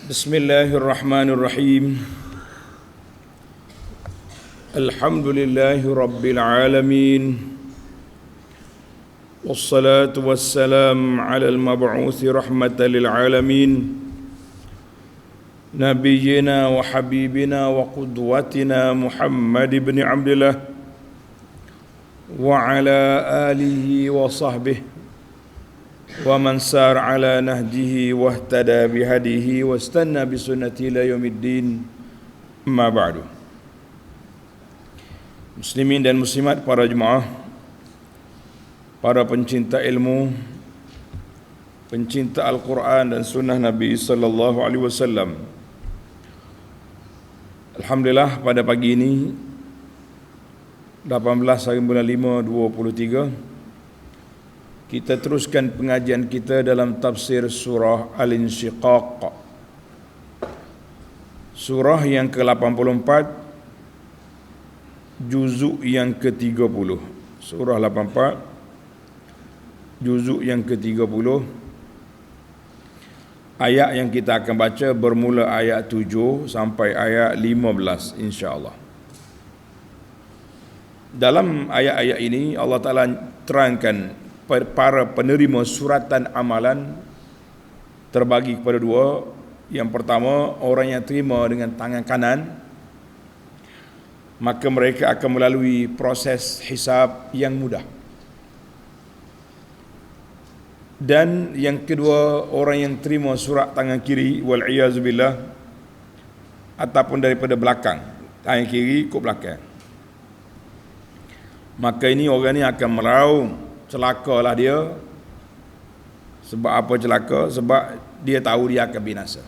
Bismillahirrahmanirrahim. Alhamdulillahi rabbil alamin. Wassalatu wassalam ala al-mab'uthi rahmatan lil alamin. Nabiyyina wa habibina wa qudwatina Muhammad ibn Abdullah wa ala alihi wa sahbihi wa man sar ala nahjihi wa ihtada bihadihi wa istanna bisunnati ila yaumiddin. Amma ba'du. Muslimin dan muslimat, para jemaah, para pencinta ilmu, pencinta Al-Quran dan sunnah Nabi sallallahu alaihi wasallam. Alhamdulillah, pada pagi ini 18 hari bulan 5 2023 kita teruskan pengajian kita dalam tafsir surah Al-Insyiqaq, surah yang ke-84, juzuk yang ke-30. Surah 84, juzuk yang ke-30. Ayat yang kita akan baca bermula ayat 7 sampai ayat 15, insya-Allah. Dalam ayat-ayat ini Allah Ta'ala terangkan para penerima suratan amalan terbagi kepada dua. Yang pertama, orang yang terima dengan tangan kanan, maka mereka akan melalui proses hisab yang mudah. Dan yang kedua, orang yang terima surat tangan kiri, wal-iyazubillah, ataupun daripada belakang, tangan kiri ikut belakang, maka ini orang ni akan meraung. Celakalah dia. Sebab apa celaka? Sebab dia tahu dia akan binasa.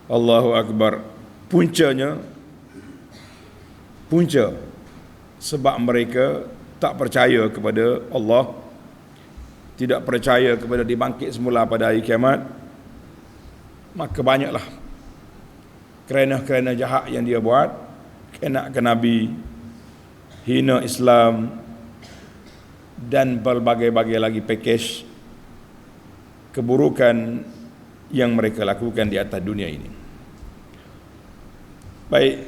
Allahu Akbar. Punca sebab mereka tak percaya kepada Allah, tidak percaya kepada dibangkit semula pada hari kiamat. Maka banyaklah kerana jahat yang dia buat, kena ke Nabi, hina Islam, dan berbagai-bagai lagi pakej keburukan yang mereka lakukan di atas dunia ini. Baik,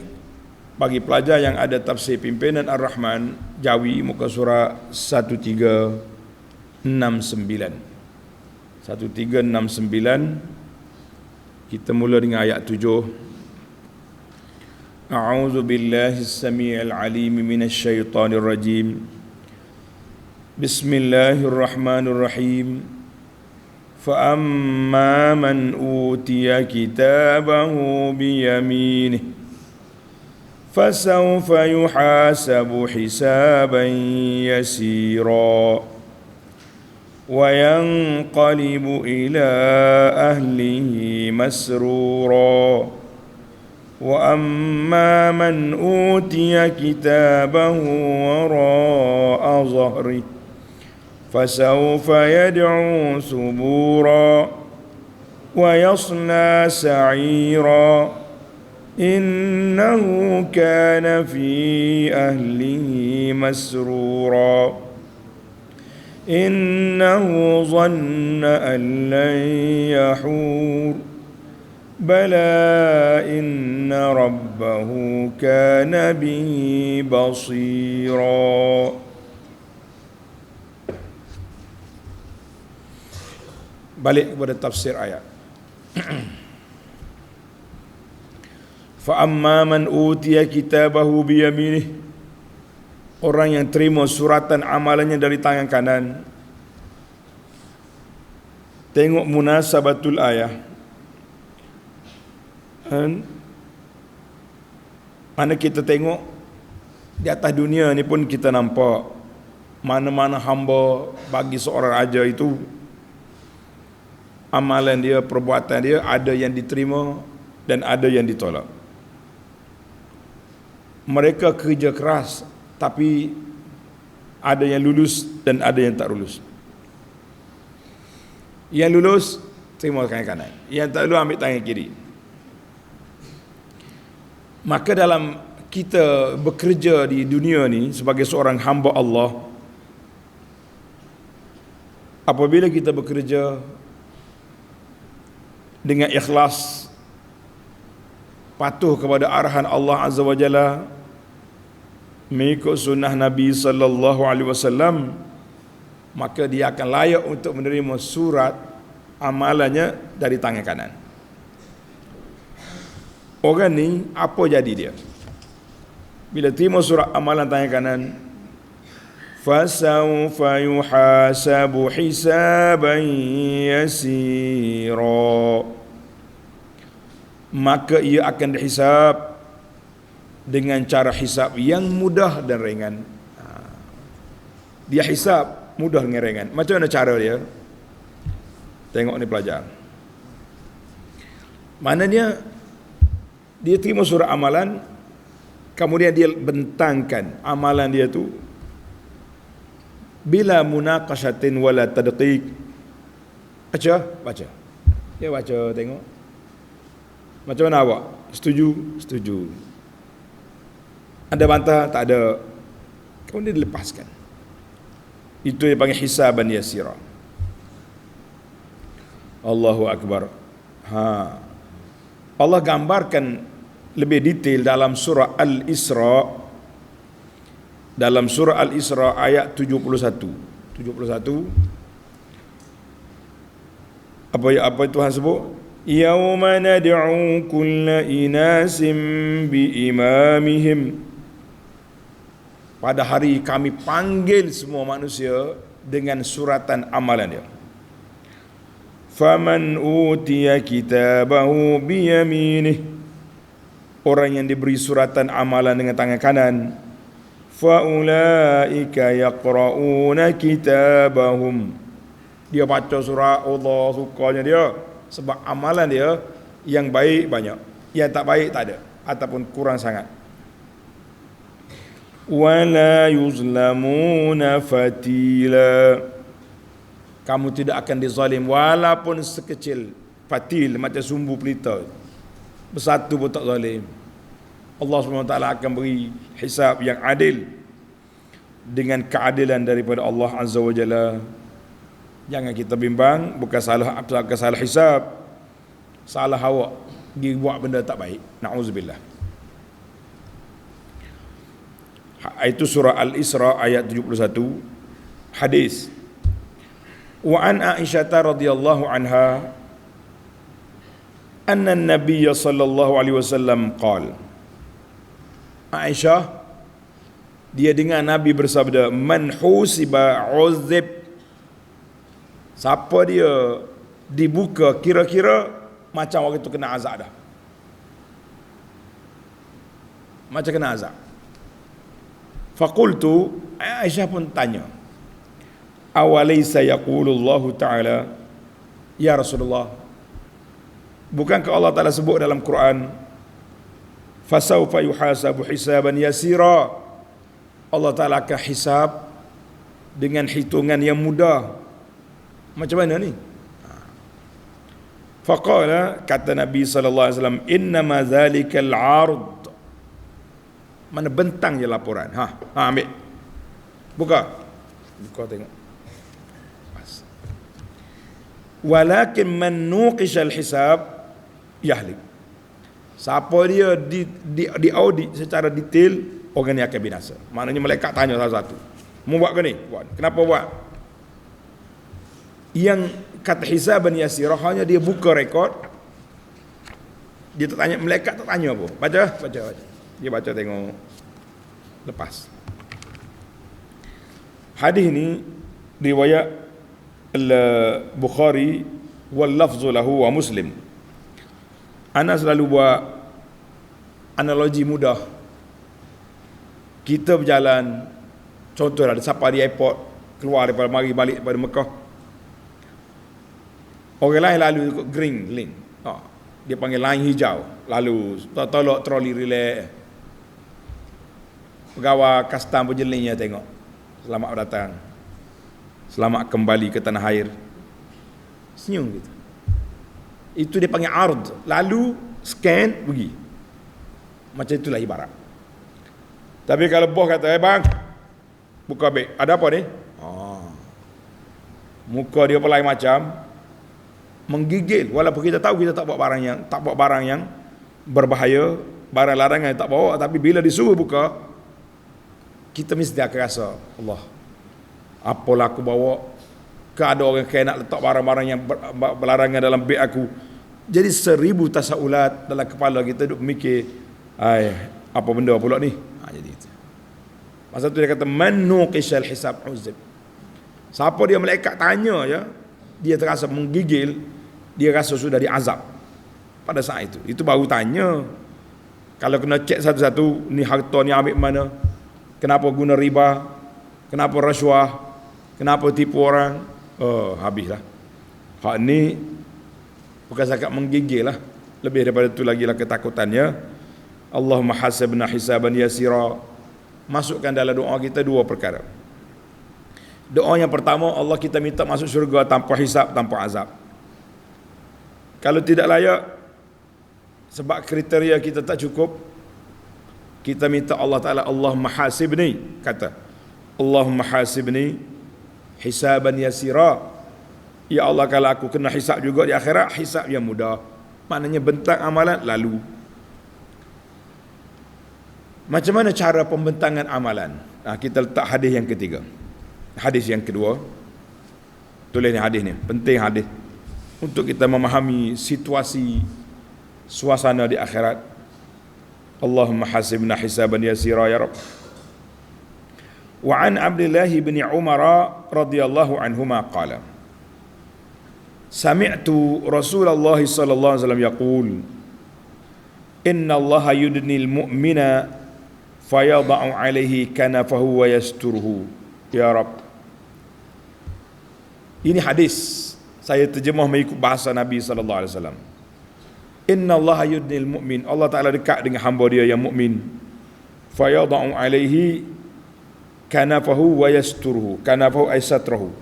bagi pelajar yang ada tafsir pimpinan Ar-Rahman, Jawi, muka surah 1369. 1369, kita mula dengan ayat 7. A'udzu billahi as-sami'il 'alim minasy syaithanir rajim. Bismillahirrahmanirrahim. Fa'amma man utiya kitabahu biyaminih fasawfa yuhasabu hisaban yasira wa yanqalibu ila ahlihi masrura. Wa amma man utiya kitabahu wara'a dhahrihi فسوف يدعو ثبورا ويصلى سعيرا إنه كان في أهله مسرورا إنه ظن أن لن يحور بلى إن ربه كان به بصيرا. Balik kepada tafsir ayat. Fa amma man utiya kitabahu biyaminih, orang yang terima suratan amalannya dari tangan kanan. Tengok munasabatul ayat. Mana kita tengok di atas dunia ni pun kita nampak mana-mana hamba bagi seorang raja itu, amalan dia, perbuatan dia, ada yang diterima dan ada yang ditolak. Mereka kerja keras, tapi ada yang lulus dan ada yang tak lulus. Yang lulus terima tangan kanan, yang tak lulus ambil tangan kiri. Maka dalam kita bekerja di dunia ni sebagai seorang hamba Allah, apabila kita bekerja, dengan ikhlas, patuh kepada arahan Allah Azza wa Jalla, mengikut sunnah Nabi sallallahu alaihi wasallam, maka dia akan layak untuk menerima surat amalannya dari tangan kanan. Orang ni apa jadi dia? Bila terima surat amalan tangan kanan, fasawfa yuhasabu hisaban yasira, maka ia akan dihisab dengan cara hisab yang mudah dan ringan. Dia hisab mudah dengan ringan. Macam mana cara dia? Tengok ni pelajar. Maknanya dia terima surat amalan, kemudian dia bentangkan amalan dia tu bila munaqashatin wala tadqiq. Baca. Dia baca, tengok. Macam mana awak? Setuju? Setuju. Ada bantah? Tak ada. Kemudian dilepaskan. Itu yang panggil hisaban yasira. Allahu Akbar. Allah gambarkan lebih detail dalam surah Al-Isra. Dalam surah Al-Isra ayat 71. Apa Tuhan sebut? Yauma nad'u kulla inasim bi imamihim. Pada hari kami panggil semua manusia dengan suratan amalan dia. Faman utiya kitabahu bi yaminih. Orang yang diberi suratan amalan dengan tangan kanan, faulaika yaqra'una kitabahum. Dia baca surah, Allah sukanya dia sebab amalan dia yang baik banyak, yang tak baik tak ada ataupun kurang sangat. Wala yuzlamuna fatila. Kamu tidak akan dizalim walaupun sekecil fatil, macam sumbu pelita, bersatu pun tak zalim. Allah SWT akan beri hisab yang adil dengan keadilan daripada Allah Azza wa Jalla. Jangan kita bimbang, bukan salah hisab, salah awak dia buat benda tak baik. Na'udzubillah. Itu surah Al-Isra ayat 71. Hadis wa an Aisyah radhiyallahu anha anna an-nabiy sallallahu alaihi wasallam qala. Aisyah, dia dengar Nabi bersabda, man husiba uzib. Siapa dia dibuka kira-kira macam waktu itu kena azab dah. Macam kena azab. Faqultu, Aisyah pun tanya, awalaysa yaqulullahu ta'ala, ya Rasulullah, bukankah Allah Ta'ala sebut dalam Quran, fasawfa yuhasabu hisaban yasira, Allah Ta'ala akan hisab dengan hitungan yang mudah. Macam mana ni? Faqala, kata Nabi SAW, innama zalikal ard. Mana bentang je laporan. Ambil. Buka tengok. Walakin man nuqishal hisab yahlik. Siapa dia di audit secara detail, orang ni akan binasa. Maknanya malaikat tanya satu-satu, mau buat ke ni? Buat. Kenapa buat? Yang kata hisaban yasirah, hanya dia buka rekod, dia tak tanya, malaikat tak tanya apa. Baca. Dia baca, tengok, lepas. Hadis ni riwayat Al-Bukhari wal lafzu lahu wa Muslim. Ana selalu buat analogi mudah. Kita berjalan, contohlah ada siapa di airport, keluar daripada balik daripada Mekah. Orang lain lalu ikut green lane. Dia panggil line hijau. Lalu tolak troli relax. Pegawai custom berjelingnya tengok, selamat datang, selamat kembali ke tanah air. Senyum gitu. Itu dia panggil ard. Lalu scan pergi. Macam itulah ibarat. Tapi kalau bos kata, bang, buka beg, ada apa ni? Muka dia pun lain macam. menggigil, walaupun kita tahu kita tak bawa barang yang berbahaya, barang larangan yang tak bawa, tapi bila disuruh buka, kita mesti akan rasa, Allah, apalah aku bawa, ke ada orang kaya nak letak barang-barang yang berlarangan dalam beg aku. Jadi 1000 tasaulat dalam kepala kita duk mikir, apa benda pula ni? Jadi itu. Masa tu dia kata man nuqishal hisab uzib. Siapa dia malaikat tanya ya, dia terasa menggigil, dia rasa sudah diazab pada saat itu. Itu baru tanya. Kalau kena cek satu-satu, ni harta ni ambil mana? Kenapa guna riba? Kenapa rasuah? Kenapa tipu orang? Habislah. Hak ni bukan sahaja menggigil lah. Lebih daripada itu lagi lah ketakutannya. Allahumma hasibna hisaban yasira. Masukkan dalam doa kita 2 perkara. Doa yang pertama, Allah kita minta masuk syurga tanpa hisab, tanpa azab. Kalau tidak layak, sebab kriteria kita tak cukup, kita minta Allah Ta'ala, Allahumma hasibni, kata Allahumma hasibni hisaban yasira. Ya Allah, kalau aku kena hisab juga di akhirat, hisab yang mudah. Maknanya bentang amalan lalu. Macam mana cara pembentangan amalan? Kita letak hadis yang ketiga. Hadis yang kedua. Tulis ni hadis ni, penting hadis untuk kita memahami situasi suasana di akhirat. Allahumma hasibna hisaban yasira ya Rabb. Wa an Abdullah bin Umar radhiyallahu anhuma qala Sami'tu Rasulullah sallallahu alaihi wasallam yaqul Inna Allah yudnil mu'mina fayada'u alaihi kanafahu wa yasturuhu ya Rabb. Ini hadis saya terjemah mengikut bahasa Nabi sallallahu alaihi wasallam. Inna Allah yudnil mu'min, Allah Ta'ala dekat dengan hamba dia yang mukmin. Fayada'u alaihi kanafahu wa yasturuhu. Kanafahu ay satrahu.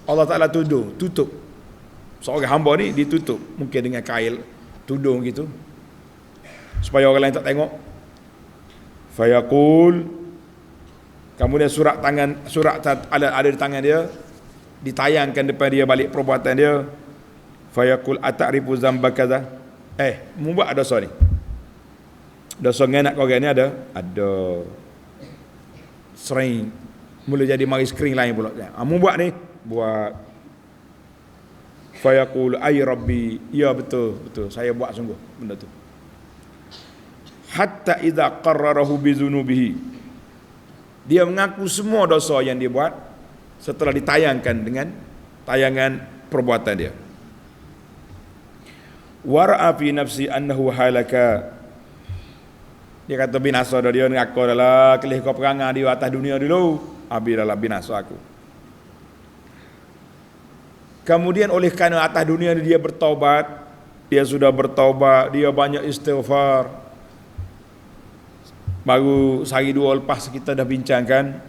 Allah Ta'ala tutup seorang hamba ni, ditutup mungkin dengan kail, tudung gitu, supaya orang lain tak tengok. Fayaqul, kemudian surat ada di tangan dia, ditayangkan depan dia balik perbuatan dia. Fayaqul ata'rifu zamba kaza, mu buat dosa ni, dosa ngenak kau ni ada sering mula jadi mari skrin lain pula. Mu buat ni, buat. Fayaqul ay rabbi, ya betul saya buat sungguh benda tu. Hatta idza qarrarahu bizunubihi, dia mengaku semua dosa yang dia buat setelah ditayangkan dengan tayangan perbuatan dia. Wara'a fi nafsi annahu halaka, dia kata binasa dah, dia ngaku adalah kelih kau perangai di atas dunia dulu, habis dalam binasa aku. Kemudian oleh kerana atas dunia dia bertaubat, dia sudah bertaubat, dia banyak istighfar. Baru sehari 2 lepas kita dah bincangkan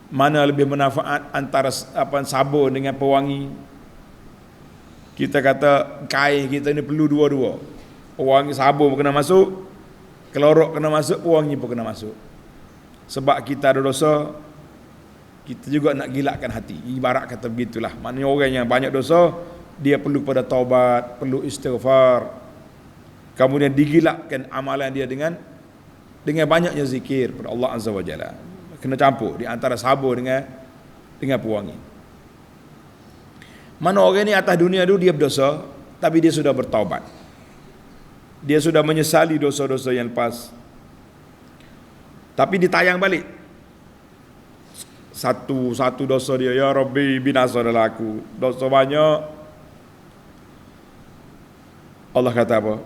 mana lebih bermanfaat antara sabun dengan pewangi. Kita kata kain kita ni perlu dua-dua. Pewangi, sabun pun kena masuk, kelorok kena masuk, pewangi pun kena masuk. Sebab kita ada dosa, kita juga nak gilakkan hati. Ibarat kata begitulah. Maknanya orang yang banyak dosa, dia perlu pada taubat, perlu istighfar. Kemudian digilakkan amalan dia dengan banyaknya zikir pada Allah Azza wa Jalla. Kena campur di antara sabun dengan pewangi. Mana orang ni atas dunia dulu dia berdosa, tapi dia sudah bertaubat. Dia sudah menyesali dosa-dosa yang lepas. Tapi ditayang balik. Satu dosa dia, ya Rabbi binasa adalah aku, dosa banyak. Allah kata apa?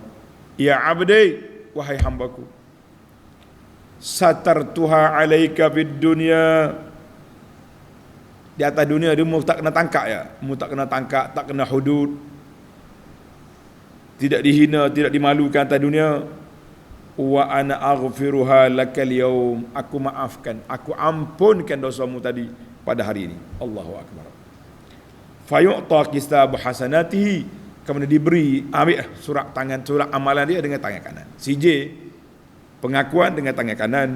Ya abdi, wahai hambaku, satartuha alaika fid dunya. Di atas dunia dia mu tak kena tangkap ya, mu tak kena tangkap, tak kena hudud, tidak dihina, tidak dimalukan atas dunia. Wa ana aghfiruha lakal yaum, aku maafkan, aku ampunkan dosamu tadi pada hari ini. Allahu akbar. Fayu'ta kitab hasanatihi, kemudian diberi, ambil surat amalan dia dengan tangan kanan. CJ pengakuan dengan tangan kanan.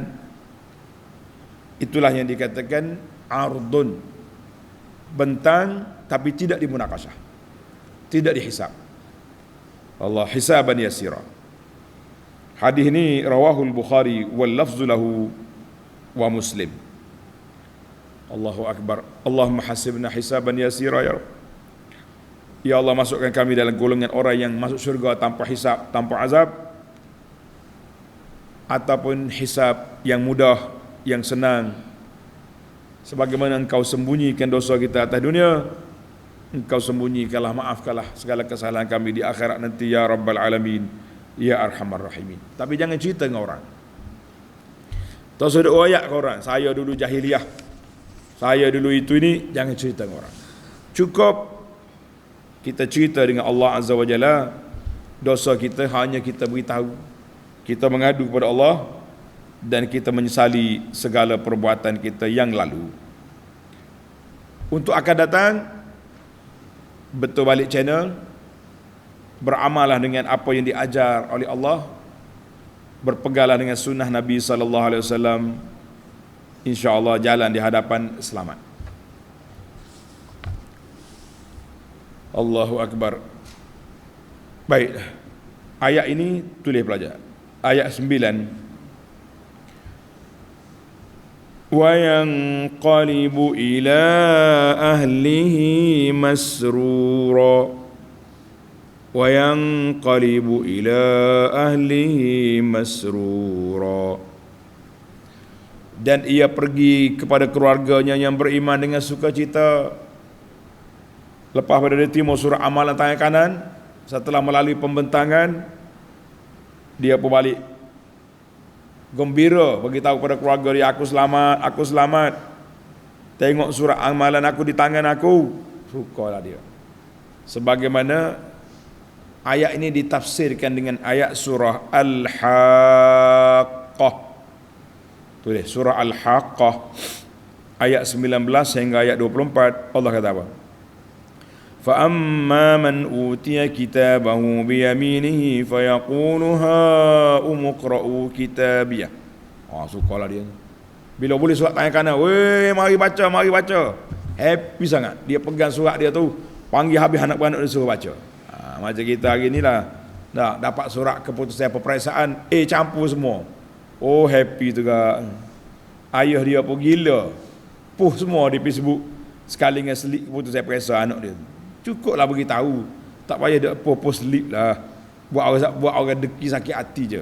Itulah yang dikatakan ardun. bentang tapi tidak dimunakashah, tidak dihisab. Allah hisaban yasira. Hadis ini rawahul Bukhari wal lafzu lahu wa Muslim. Allahu akbar. Allahumma hasibna hisaban yasira ya Rabb. Ya Allah, masukkan kami dalam golongan orang yang masuk syurga tanpa hisab, tanpa azab, ataupun hisab yang mudah, yang senang. Sebagaimana Engkau sembunyikan dosa kita atas dunia, Engkau sembunyikanlah, maafkanlah segala kesalahan kami di akhirat nanti ya Rabbal Alamin, ya Arhamar Rahimin. Tapi jangan cerita dengan orang. Tak sudah oyak ke orang, saya dulu jahiliyah, saya dulu itu ini, jangan cerita dengan orang. Cukup kita cerita dengan Allah Azza wa Jalla, dosa kita hanya kita beritahu, kita mengadu kepada Allah, dan kita menyesali segala perbuatan kita yang lalu. Untuk akan datang, betul balik channel, beramallah dengan apa yang diajar oleh Allah, berpeganglah dengan sunnah Nabi SAW, insya-Allah jalan di hadapan selamat. Allahu Akbar. Baik, ayat ini tulis pelajar. Ayat 9. Wa yanqalibu ila ahlihi masrura. Wa yanqalibu ila ahlihi masrura. Dan ia pergi kepada keluarganya yang beriman dengan sukacita. Lepas pada dia timur surah amalan tangan kanan, setelah melalui pembentangan, dia pun balik gembira, beritahu kepada keluarga dia, aku selamat, aku selamat. Tengok surah amalan aku di tangan aku. Sukalah dia. Sebagaimana ayat ini ditafsirkan dengan ayat surah Al-Haqqah. Tulis surah Al-Haqqah ayat 19 hingga ayat 24. Allah kata apa? فَأَمَّا مَنْ أُوتِيَ كِتَابَهُ بِيَمِينِهِ فَيَقُولُ هَاؤُمُ اقْرَءُوا كِتَابِيَهْ. Sukalah dia. Bila boleh surat tangan kanan, weh, mari baca, mari baca. Happy sangat. Dia pegang surat dia tu, panggil habis anak-anak dia suruh baca. Macam kita hari ni lah, dapat surat keputusan peperiksaan, campur semua. Oh, happy tu kan. Ayah dia pun gila. Puh semua di Facebook. Sekali dengan selit keputusan peperiksaan anak dia. Cukuplah beritahu, tak payah dia post slip lah, buat orang deki sakit hati je.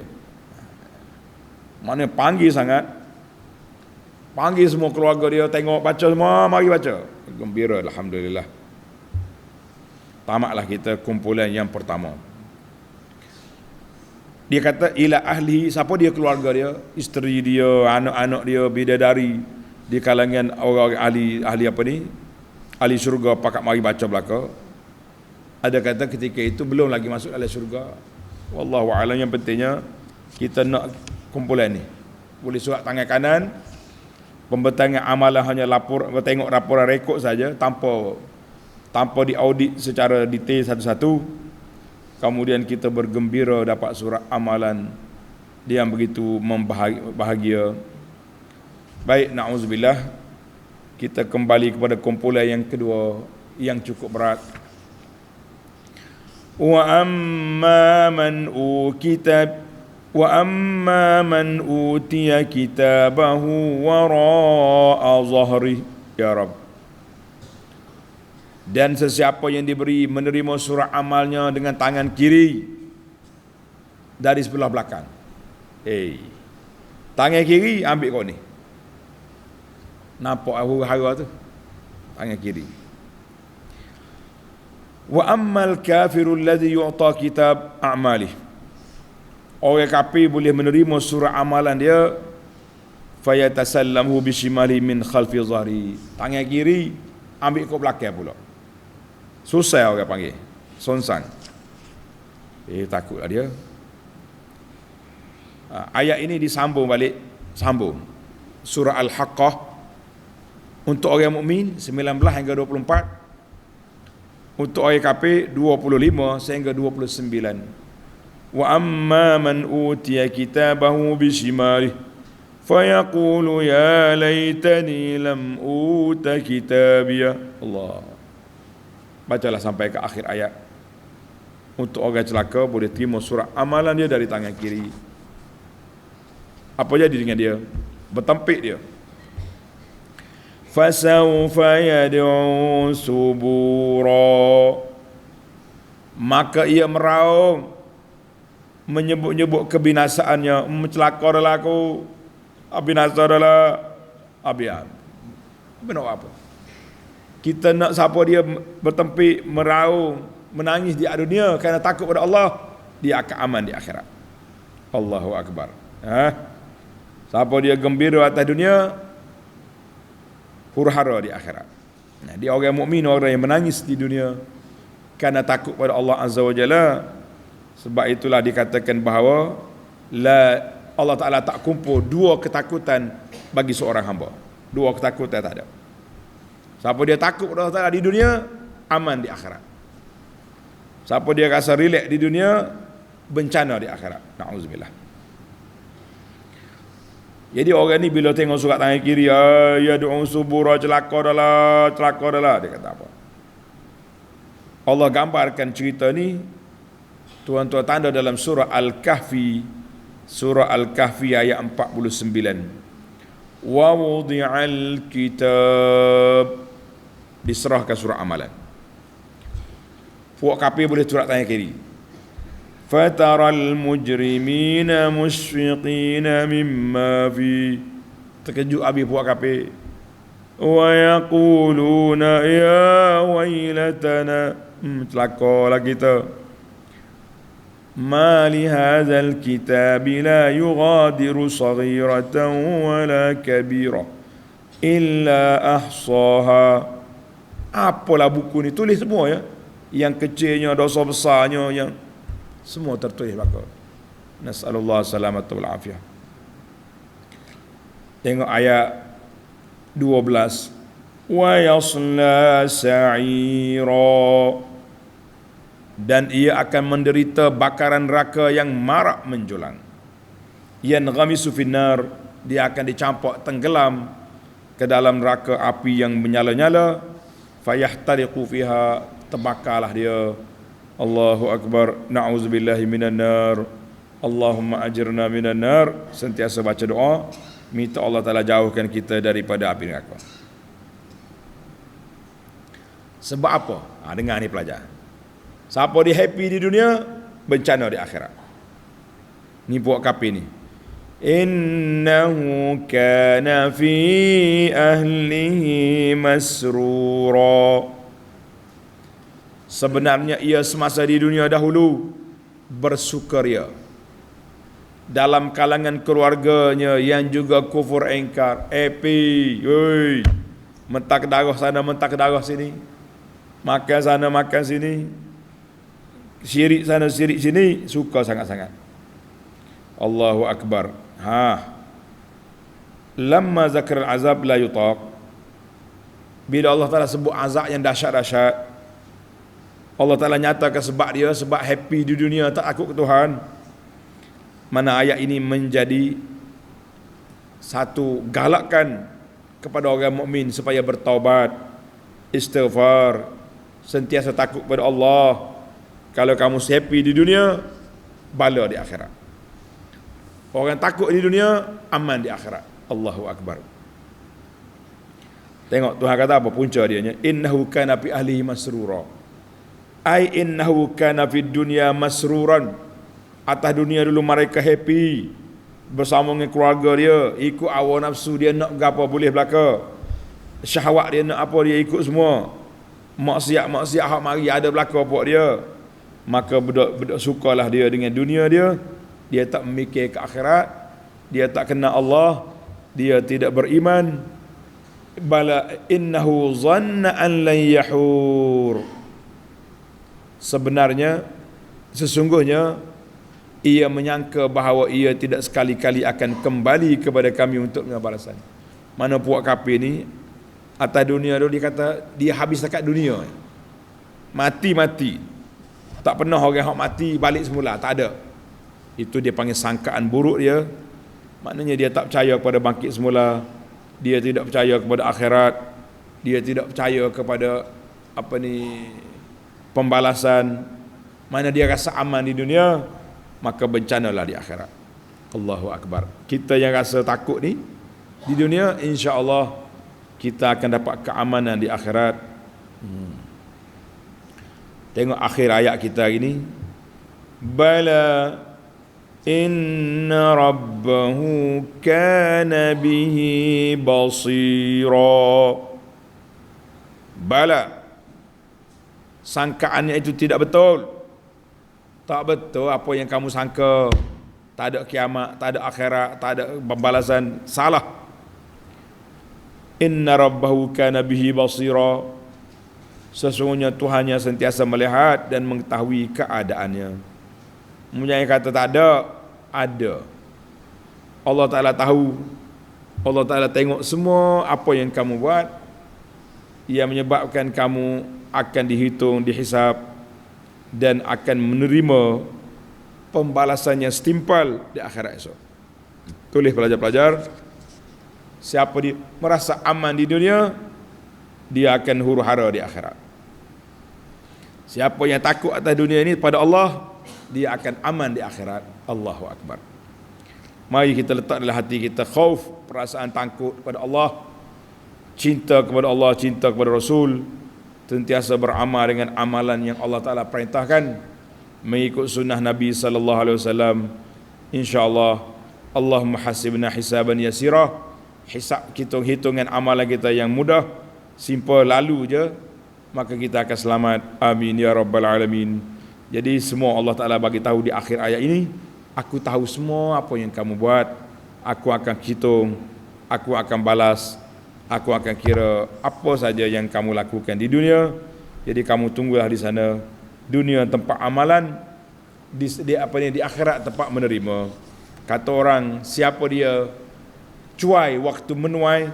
Mana panggil sangat, panggil semua keluarga dia, tengok baca semua, mari baca. Gembira, alhamdulillah. Tamatlah kita kumpulan yang pertama. Dia kata ila ahli, siapa dia keluarga dia, isteri dia, anak-anak dia, bidadari di kalangan orang ahli apa ni? Ahli syurga pakat mari baca belaka. Ada kata ketika itu belum lagi masuk dalam syurga. Wallahu a'lam, yang pentingnya kita nak kumpulan ni. Boleh surat tangan kanan, pembentangan amalan hanya lapor, tengok laporan rekod saja tanpa diaudit secara detail satu-satu. Kemudian kita bergembira dapat surat amalan dia yang begitu bahagia. Baik, na'udzubillah. Kita kembali kepada kumpulan yang kedua yang cukup berat. Wa amma man utiya kitabahu wara'a zahri, ya Rabb. Dan sesiapa yang menerima surah amalnya dengan tangan kiri dari sebelah belakang. Tangan kiri ambil kau ni. Nampak huru-hara tu, tangan kiri. Wa ammal kafirul ladzi yu'ta kitab a'malih. Orang kafir boleh menerima surah amalan dia, fayatasallamu bishimali min khalfi zahri. Tangan kiri ambil ke belakang pula. Susah orang panggil, sonsang. Takutlah dia. Ayat ini disambung balik, sambung. Surah Al-Haqqah untuk orang mukmin 19 hingga 24. Untuk orang kafir 25 sehingga 29. Wa amma man utiya kitabahu bishimalihi fayaqulu ya laitani lam uta kitabiyah. Allah. Bacalah sampai ke akhir ayat. Untuk orang celaka boleh terima surat amalan dia dari tangan kiri. Apa jadi dengan dia? Bertempik dia. Fasawfa yad'u subura. Maka ia meraung, menyebut-nyebut kebinasaannya. Celaka adalah aku, binasa adalah Abian. Apa? Kita nak siapa dia bertempik, meraung, menangis di dunia kerana takut pada Allah, dia akan aman di akhirat. Allahu Akbar. Siapa dia gembira atas dunia, huru-hara di akhirat. Nah, dia orang mukmin, orang yang menangis di dunia kerana takut pada Allah Azza wa Jalla. Sebab itulah dikatakan bahawa Allah Ta'ala tak kumpul dua ketakutan bagi seorang hamba. Dua ketakutan tak ada. Siapa dia takut pada Allah Ta'ala di dunia, aman di akhirat. Siapa dia rasa relax di dunia, bencana di akhirat. Na'udzubillah. Jadi orang ni bila tengok surat tangan kiri, ya du'un subura, celaka dah lah, dia kata apa? Allah gambarkan cerita ni, tuan-tuan tanda dalam surah Al-Kahfi, ayat 49. Wa wudi'al kitab, diserahkan surah amalan. Puak kafir boleh surat tangan kiri. Fataral mujrimina musyfiqina mimma fi, terkejut habis puak kafir. Wa yaquluna ya wailatana, celakalah kita. Ma li hadzal kitabi la yughadiru saghiratan wala kabira illa ahsaha. Apalah buku ni, tulis semua ya. Yang kecilnya, dosa besarnya, yang semua tertulis belaka. Nas'alullah salamatu wal afiyah. Tengok ayat 12. Wa yasla sa'ira, dan ia akan menderita bakaran neraka yang marak menjulang. Yanghamisu finnar, dia akan dicampak tenggelam ke dalam neraka api yang menyala-nyala. Fayahtariqu fiha, terbakarlah dia. Allahu Akbar. Na'udzubillahi minan nar. Allahumma ajirna minan nar. Sentiasa baca doa, minta Allah Ta'ala jauhkan kita daripada api neraka. Sebab apa? Dengar ni pelajar. Siapa dia happy di dunia, bencana di akhirat. Ni buat kafir ni. Innahu kana fi ahlihi masrura. Sebenarnya ia semasa di dunia dahulu bersukaria dalam kalangan keluarganya yang juga kufur ingkar. Happy, mentak darah sana, mentak darah sini, makan sana, makan sini, syirik sana, syirik sini, suka sangat-sangat. Allahu Akbar. Lamma zakar al-azab la yutaq, bila Allah Ta'ala sebut azab yang dahsyat-dahsyat, Allah Ta'ala nyatakan sebab dia, sebab happy di dunia, tak takut ke Tuhan. Mana ayat ini menjadi satu galakan kepada orang mukmin supaya bertaubat, istighfar, sentiasa takut kepada Allah. Kalau kamu happy di dunia, bala di akhirat. Orang takut di dunia, aman di akhirat. Allahu Akbar. Tengok Tuhan kata apa punca dia. Innahu kana fi ahlihi masrura. Ai innahu kana fid dunya masruran. Atas dunia dulu mereka happy bersama dengan keluarga dia, ikut hawa nafsu dia, nak gapo boleh belaka. Syahwat dia nak apa dia ikut semua. Maksiat hak mari ada belaka puak dia. Maka budak sukalah dia dengan dunia dia. Dia tak memikir ke akhirat, dia tak kenal Allah, dia tidak beriman. Bala innahu zanna an lan yahur. Sesungguhnya ia menyangka bahawa ia tidak sekali-kali akan kembali kepada kami untuk menerima balasan. Mana puak kafir ni atas dunia tu, dia kata dia habis dekat dunia, mati. Tak pernah orang hak mati balik semula, tak ada. Itu dia panggil sangkaan buruk dia. Maknanya dia tak percaya kepada bangkit semula, dia tidak percaya kepada akhirat, dia tidak percaya kepada pembalasan. Mana dia rasa aman di dunia, maka bencanalah di akhirat. Allahu Akbar. Kita yang rasa takut ni di dunia, insya-Allah kita akan dapat keamanan di akhirat. Tengok akhir ayat kita hari ni. Bala inna rabbahu kana bihi basira. Bala, sangkaannya itu tidak betul. Tak betul apa yang kamu sangka. Tak ada kiamat, tak ada akhirat, tak ada pembalasan. Salah. Inna rabbahu kana bihi basira. Sesungguhnya Tuhannya sentiasa melihat dan mengetahui keadaannya. Yang kata tak ada, ada. Allah Ta'ala tahu. Allah Ta'ala tengok semua apa yang kamu buat, yang menyebabkan kamu akan dihitung, dihisap, dan akan menerima pembalasannya setimpal di akhirat esok. Tulis pelajar-pelajar, siapa dia merasa aman di dunia, dia akan huru-hara di akhirat. Siapa yang takut atas dunia ini pada Allah, dia akan aman di akhirat. Allahu Akbar. Mari kita letak dalam hati kita khauf, perasaan takut kepada Allah, cinta kepada Allah, cinta kepada Rasul, sentiasa beramal dengan amalan yang Allah Ta'ala perintahkan, mengikut sunnah Nabi sallallahu alaihi wasallam. Insya-Allah, Allahumma hasibna hisaban yasira. Hisab kita, hitungan amalan kita yang mudah, simple, lalu je, maka kita akan selamat. Amin ya rabbal alamin. Jadi semua Allah Ta'ala bagi tahu di akhir ayat ini, aku tahu semua apa yang kamu buat, aku akan hitung, aku akan balas, aku akan kira apa saja yang kamu lakukan di dunia. Jadi kamu tunggulah di sana. Dunia tempat amalan, di akhirat tempat menerima. Kata orang, siapa dia cuai waktu menuai,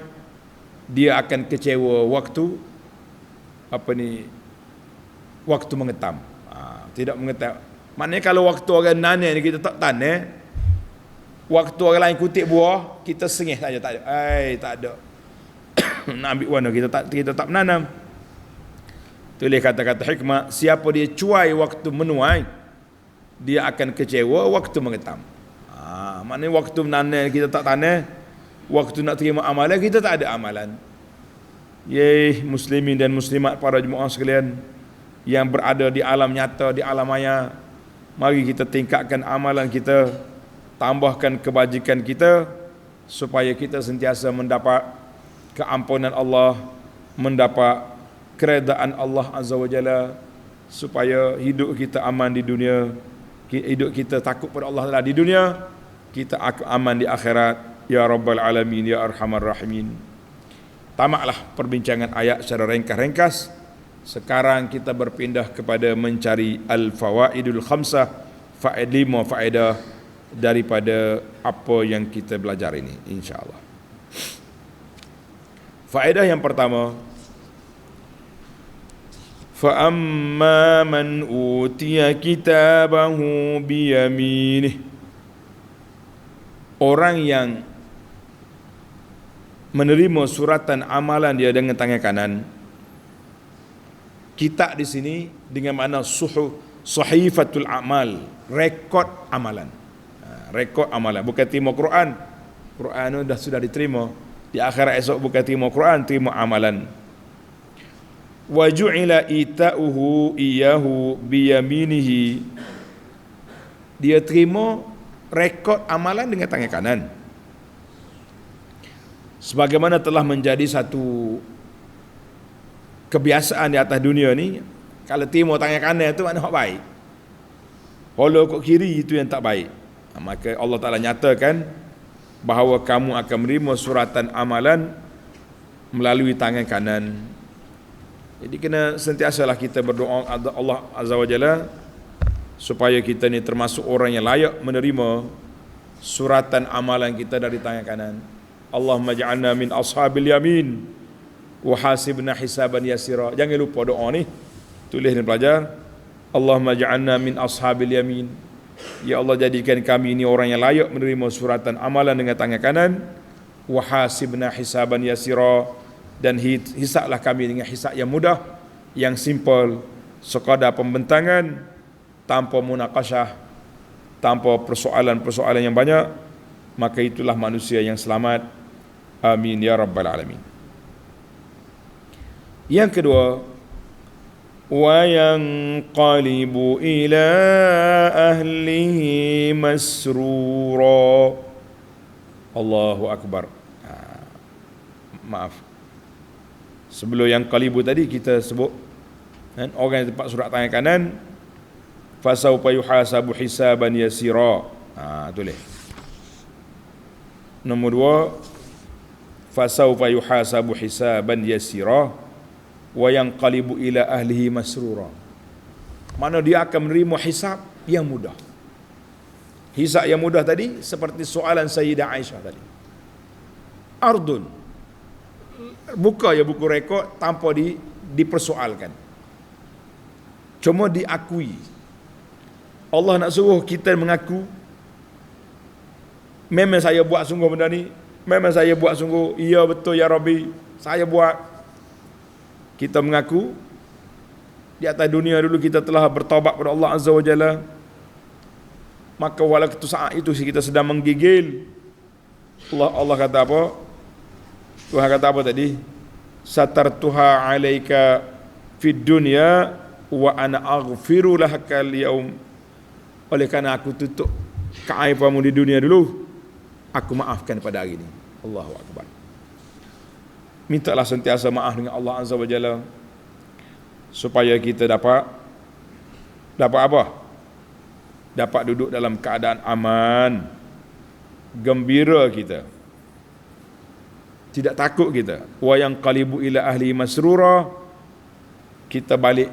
dia akan kecewa waktu waktu mengetam. Tidak mengetam. Maknanya kalau waktu orang nanai ni kita tak tanam, waktu orang lain kutip buah, kita sengih saja, tak ada. Tak ada. Nak ambil warna, kita tak menanam. Tulis kata-kata hikmah, siapa dia cuai waktu menuai, dia akan kecewa waktu mengetam. Maknanya waktu menanam kita tak tanam, waktu nak terima amalan kita tak ada amalan. Muslimin dan muslimat, para jemaah sekalian yang berada di alam nyata, di alam maya, mari kita tingkatkan amalan kita, tambahkan kebajikan kita, supaya kita sentiasa mendapat keampunan Allah, mendapat keredaan Allah Azza wa Jalla, supaya hidup kita aman di dunia, hidup kita takut pada Allah Taala di dunia, kita aman di akhirat. Ya Rabbal Alamin, Ya Arhamar Rahimin. Tamatlah perbincangan ayat secara ringkas-ringkas. Sekarang kita berpindah kepada mencari al-fawaidul khamsah, faedah 5 faedah daripada apa yang kita belajar ini, insya-Allah. Faedah yang pertama, fa amma man utiya kitabahu biyaminih. Orang yang menerima suratan amalan dia dengan tangan kanan. Kitab di sini dengan makna sahifatul amal, rekod amalan. Rekod amalan, bukan terima Quran. Quran sudah diterima. Di akhirat esok bukan terima Quran, terima amalan. Wa ju'ila ita'uhu iyahu biyaminihi. Dia terima rekod amalan dengan tangan kanan. Sebagaimana telah menjadi satu kebiasaan di atas dunia ni, kalau terima tangan kanan tu maknanya hak baik, kalau kok kiri itu yang tak baik. Maka Allah Ta'ala nyatakan bahawa kamu akan menerima suratan amalan melalui tangan kanan. Jadi kena sentiasalah kita berdoa Allah Azza wa Jalla supaya kita ni termasuk orang yang layak menerima suratan amalan kita dari tangan kanan. Allahumma ja'alna min ashabil yamin wa hasibna hisaban yasira. Jangan lupa doa ni, tulis dan pelajar. Allahumma ja'alna min ashabil yamin. Ya Allah, jadikan kami ini orang yang layak menerima suratan amalan dengan tangan kanan. Wa hasibna hisaban yasira, dan hisablah kami dengan hisab yang mudah, yang simple, sekadar pembentangan, tanpa munaqasyah, tanpa persoalan-persoalan yang banyak. Maka itulah manusia yang selamat. Amin ya rabbal alamin. Yang kedua, wa yanqalibu ila ahlihi masrura. Allahu akbar. Maaf, sebelum yang qalibu tadi kita sebut kan, orang yang tempat surat tangan kanan, fasawfa yuhasabu hisaban yasira. Tulis. Nombor 2, fasawfa yuhasabu hisaban yasira wa yanqalibu ila ahlihi masrura. Mana dia akan menerima hisab yang mudah. Hisab yang mudah tadi seperti soalan Sayyidah Aisyah tadi. Ardun, buka ya buku rekod tanpa dipersoalkan, cuma diakui. Allah nak suruh kita mengaku, memang saya buat sungguh benda ni, memang saya buat sungguh, ya betul ya Rabbi, saya buat. Kita mengaku di atas dunia dulu kita telah bertaubat kepada Allah Azza wa Jalla, maka walaupun saat itu kita sedang menggigil, Allah kata apa? Tuhan kata apa tadi? Satartuha alaika fid dunya wa ana aghfiru lahakal yaum. Oleh kerana aku tutup keaibanmu di dunia dulu, aku maafkan pada hari ini. Allahu akbar. Mintalah sentiasa maaf dengan Allah Azza wa Jalla, supaya kita dapat apa? Dapat duduk dalam keadaan aman, gembira kita, tidak takut kita. Wa yanqalibu ila ahli masrura, kita balik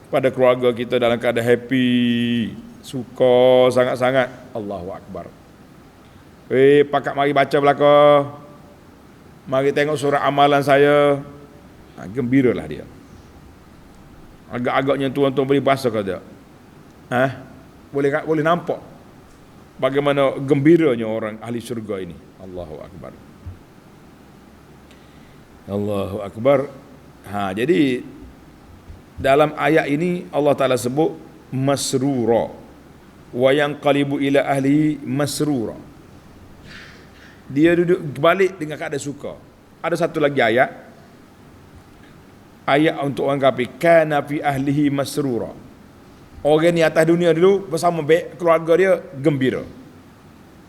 pada keluarga kita dalam keadaan happy, suka sangat-sangat. Allahu akbar. Pakak mari baca belaka, mari tengok surah amalan saya. Gembiralah dia. Agak-agaknya tuan-tuan boleh bahasa ke tak? Boleh nampak bagaimana gembiranya orang ahli syurga ini. Allahu akbar. Allahu akbar. Jadi dalam ayat ini Allah Ta'ala sebut masrura, wa yanqalibu ila ahli masrura. Dia duduk balik dengan keadaan suka. Ada satu lagi ayat untuk orang kafir, kana fi ahlihi masrura. Orang ni atas dunia dulu bersama baik keluarga dia gembira.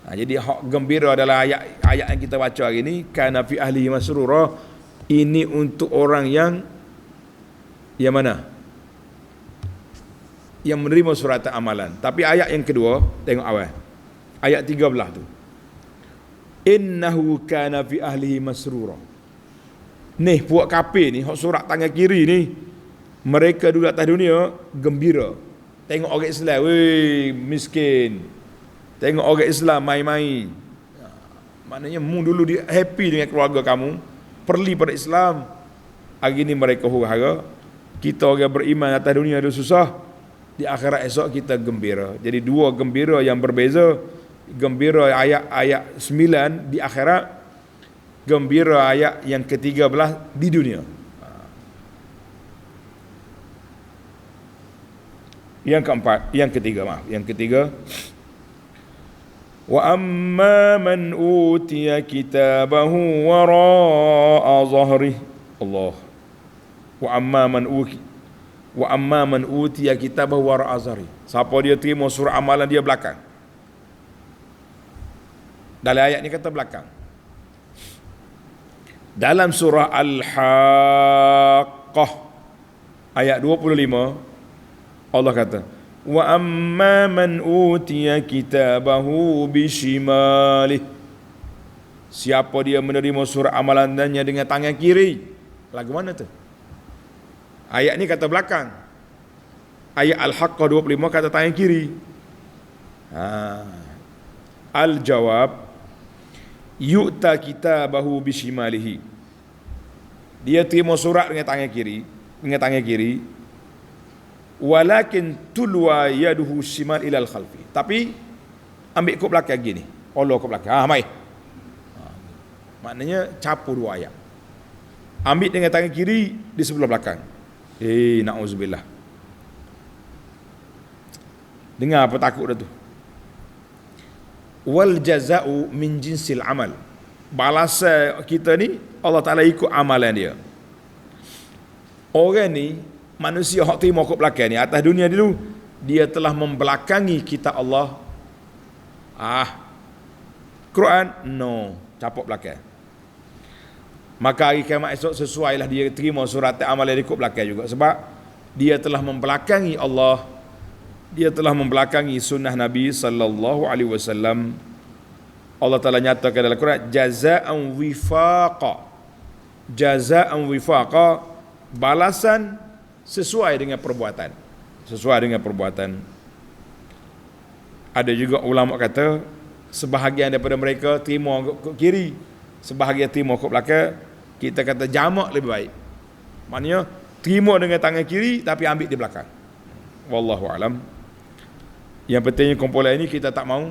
Jadi hak gembira adalah ayat yang kita baca hari ini, kana fi ahlihi masrura. Ini untuk orang yang mana? Yang menerima surat amalan. Tapi ayat yang kedua, tengok awal. Ayat 13 tu. Innahu kana fi ahlihi masrura. Ni puak kafir ni, hak surat tangan kiri ni, mereka dulu atas dunia gembira. Tengok orang Islam, weh miskin. Tengok orang Islam main-main. Maknanya mu dulu dia happy dengan keluarga kamu, perli pada Islam. Hari ni mereka huru-hara. Kita orang beriman atas dunia dulu susah, di akhirat esok kita gembira. Jadi dua gembira yang berbeza. Gembira ayat 9 di akhirat, gembira ayat yang ke-13 di dunia. Yang ketiga, wa amma man utiya kitabahu wara'a zahri. Allah. Wa amma man utiya kitabahu wara'a zahri. Siapa dia terima surah amalan dia belakang. Dalam ayat ni kata belakang. Dalam surah Al-Haqqah ayat 25 Allah kata, wa amma man utiya kitabahu bishimalih. Siapa dia menerima surah amalannya dengan tangan kiri. Lagu mana tu? Ayat ni kata belakang. Ayat Al-Haqqah 25 kata tangan kiri. Al-jawab, yu'ta kitabahu bishimalihi. Dia terima surat dengan tangan kiri, walakin tulwa yaduhu shimal ilal khalfi. Tapi ambil kok belakang gini, Allah kok belakang. Mai. Maknanya capur dua ayat. Ambil dengan tangan kiri di sebelah belakang. Na'udzubillah. Dengar apa takut dah tu. Wal jaza'u min jinsil amal. Balasan kita ni Allah Ta'ala ikut amalan dia. Orang ni, manusia hak terima kok belakang ni, atas dunia dulu, dia telah membelakangi kitab Allah. Quran, no, capok belakang. Maka hari kiamat esok sesuailah dia terima surat amalan dia kok belakang juga. Sebab dia telah membelakangi Allah, dia telah membelakangi sunnah Nabi sallallahu alaihi wasallam. Allah Ta'ala nyatakan dalam Quran, jaza'an wifaqa. Jaza'an wifaqa, balasan sesuai dengan perbuatan. Sesuai dengan perbuatan. Ada juga ulama kata, sebahagian daripada mereka terima kok kiri, sebahagian terima kok belakang. Kita kata jamak lebih baik. Maknanya terima dengan tangan kiri tapi ambil di belakang. Wallahu alam. Yang pentingnya kumpulan ini kita tak mau.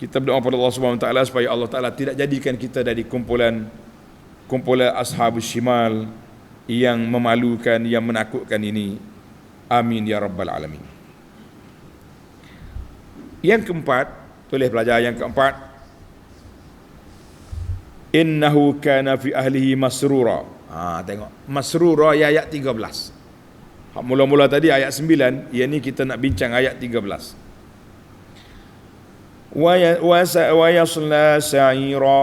Kita berdoa kepada Allah Subhanahu Wa Taala supaya Allah Taala tidak jadikan kita dari kumpulan ashabus shimal yang memalukan, yang menakutkan ini. Amin ya rabbal alamin. Yang keempat, tulis pelajar yang keempat, innahu kana fi ahlihi masrura. Tengok masrura ayat 13. Mula-mula tadi ayat 9, yang ni kita nak bincang ayat 13. Wa yasla sa'ira,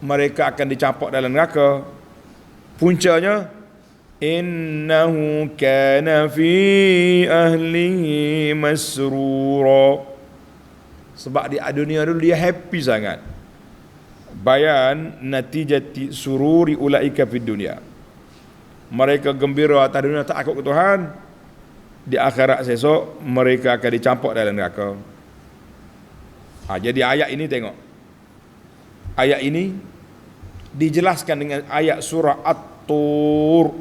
mereka akan dicapak dalam neraka. Puncanya, innahu kana fi ahlihi masrura. Sebab di dunia dulu dia happy sangat. Bayan natijati sururi ulaika fid dunia. Mereka gembira atas dunia, tak takut ke Tuhan. Di akhirat esok mereka akan dicampak dalam neraka. Jadi ayat ini tengok. Ayat ini dijelaskan dengan ayat surah At-Tur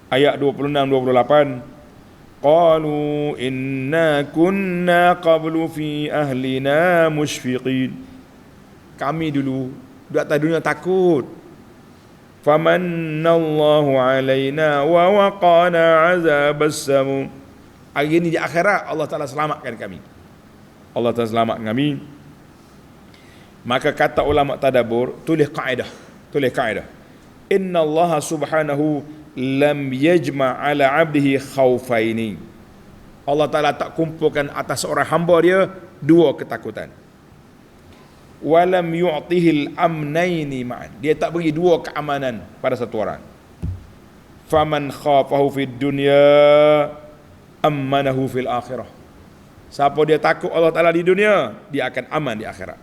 ayat 26-28. Qalu inna kunna qablu fi ahlina musyfiqin. Kami dulu di atas dunia takut. Famannallahu alaina wa waqana azabas samum. Hari ini di akhirat Allah Ta'ala selamatkan kami. Allah Ta'ala selamatkan kami. Maka kata ulama tadabbur, tulis kaedah. Inna Allah subhanahu lam yajma' ala abdihi khawfaini. Allah Ta'ala tak kumpulkan atas seorang hamba dia dua ketakutan. Walam yu'tihil amnaini ma'an. Dia tak beri dua keamanan pada satu orang. Faman khafahu fid dunya ammanahu fil akhirah. Siapa dia takut Allah Ta'ala di dunia, dia akan aman di akhirat.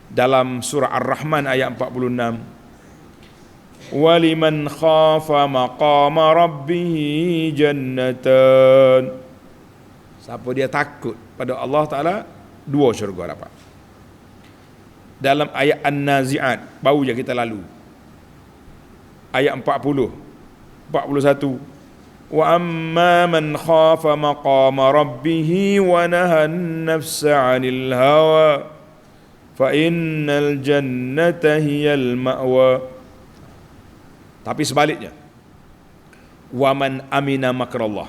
Dalam surah Ar-Rahman ayat 46, waliman khafa maqama rabbih jannatan. Siapa dia takut pada Allah Ta'ala, dua syurga dapat. Dalam ayat An-Nazi'at, baru je kita lalu, ayat 41, wa amma man khafa maqama rabbih wa nahan nafsa 'anil hawa fa innal jannata hiyal ma'wa. Tapi sebaliknya, wa man amina makrallah,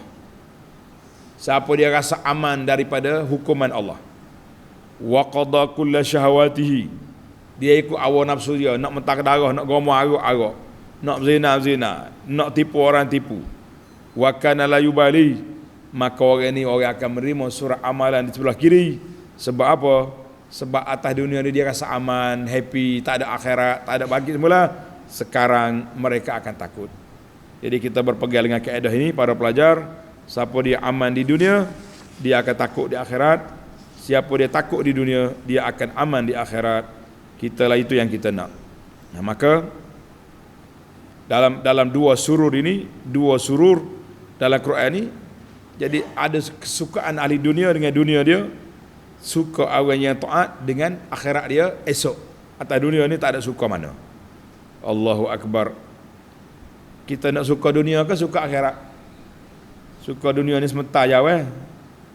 siapa dia rasa aman daripada hukuman Allah, wa qada kulla syahawatihi, dia ikut hawa nafsu dia, nak mentak darah, nak gomah arak, nak zina, nak tipu orang tipu, wa kana la yubali, maka orang ni orang akan menerima surah amalan di sebelah kiri. Sebab apa? Sebab atas dunia ni dia rasa aman, happy, tak ada akhirat, tak ada bagi semula. Sekarang mereka akan takut. Jadi kita berpegang dengan kaedah ini para pelajar. Siapa dia aman di dunia, dia akan takut di akhirat. Siapa dia takut di dunia, dia akan aman di akhirat. Kita lah itu yang kita nak. Maka dalam dua surur ini, dua surur dalam Quran ini, jadi ada kesukaan ahli dunia dengan dunia dia, suka orang yang taat dengan akhirat dia esok. Atas dunia ni tak ada suka mana. Allahu Akbar. Kita nak suka dunia ke suka akhirat? Suka dunia ni sementara je weh.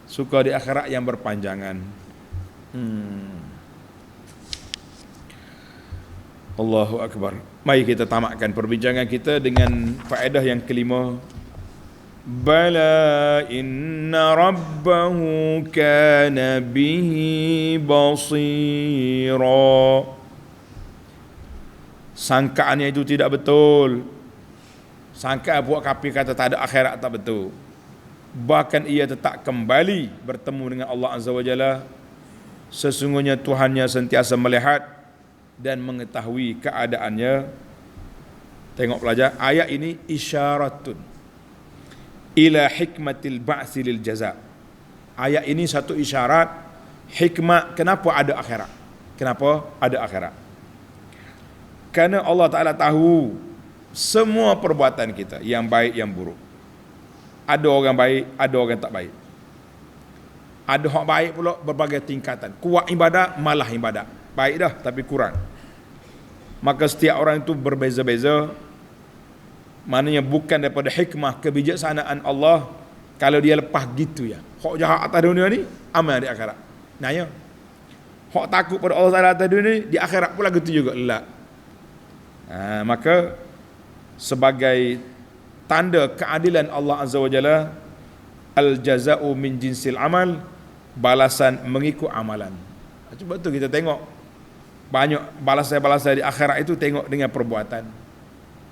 Suka di akhirat yang berpanjangan. Allahu Akbar. Mari kita tamatkan perbincangan kita dengan faedah yang kelima. Bala inna rabbahu kana bihi basira. Sangkaannya itu tidak betul. Sangkaan buat kafir kata tak ada akhirat tak betul. Bahkan ia tetap kembali bertemu dengan Allah Azza wa Jalla. Sesungguhnya Tuhannya sentiasa melihat dan mengetahui keadaannya. Tengok pelajar, ayat ini isyaratun ila hikmatil ba'si lil jaza. Ayat ini satu isyarat hikmah kenapa ada akhirat. Kenapa ada akhirat? Kerana Allah Ta'ala tahu semua perbuatan kita, yang baik yang buruk. Ada orang baik, ada orang tak baik. Ada hak baik pula berbagai tingkatan. Kuat ibadat, malah ibadat. Baik dah tapi kurang. Maka setiap orang itu berbeza-beza. Maknanya bukan daripada hikmah kebijaksanaan Allah kalau dia lepas gitu ya. Hak jahat atas dunia ni amal di akhirat. Nah ya. Hak takut pada Allah Taala atas dunia ni di akhirat pula gitu juga. La. Maka sebagai tanda keadilan Allah Azza wa Jalla, al jaza'u min jinsil amal, balasan mengikut amalan. Cuba tu kita tengok banyak balasan-balasan di akhirat itu tengok dengan perbuatan.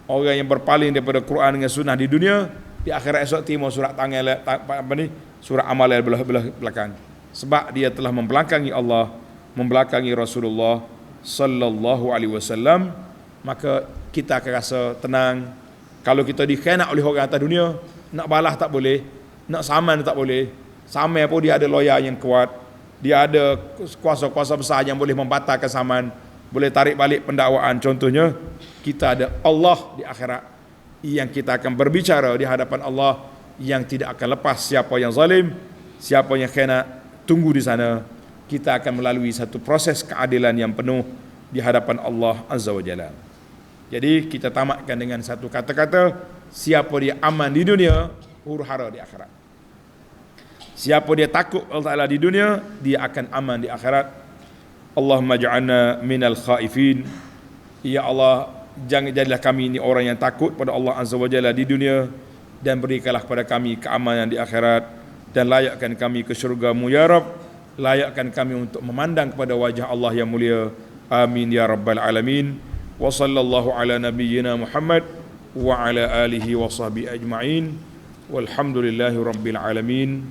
Orang yang berpaling daripada Quran dengan sunnah di dunia, di akhirat esok timur surat tangan surat amal belah belakang. Sebab dia telah membelakangi Allah, membelakangi Rasulullah sallallahu alaihi wasallam, maka kita akan rasa tenang. Kalau kita dikhianat oleh orang atas dunia, nak balas tak boleh, nak saman tak boleh. Samai pun dia ada lawyer yang kuat, dia ada kuasa-kuasa besar yang boleh membatalkan saman, boleh tarik balik pendakwaan. Contohnya, kita ada Allah di akhirat yang kita akan berbicara di hadapan Allah yang tidak akan lepas siapa yang zalim, siapa yang khianat. Tunggu di sana. Kita akan melalui satu proses keadilan yang penuh di hadapan Allah Azza wa Jalla. Jadi kita tamatkan dengan satu kata-kata, siapa dia aman di dunia, huru-hara di akhirat. Siapa dia takut Allah Ta'ala di dunia, dia akan aman di akhirat. Allahumma ja'alna minal khaifin. Ya Allah, jangan jadilah kami ini orang yang takut pada Allah Azza wa Jalla di dunia, dan berikanlah kepada kami keamanan di akhirat, dan layakkan kami ke syurga-Mu ya Rabb. Layakkan kami untuk memandang kepada wajah Allah yang mulia. Amin ya rabbal alamin. Wa sallallahu ala nabiyyina Muhammad wa ala alihi wa sahbihi ajma'in. Walhamdulillahi rabbil alamin.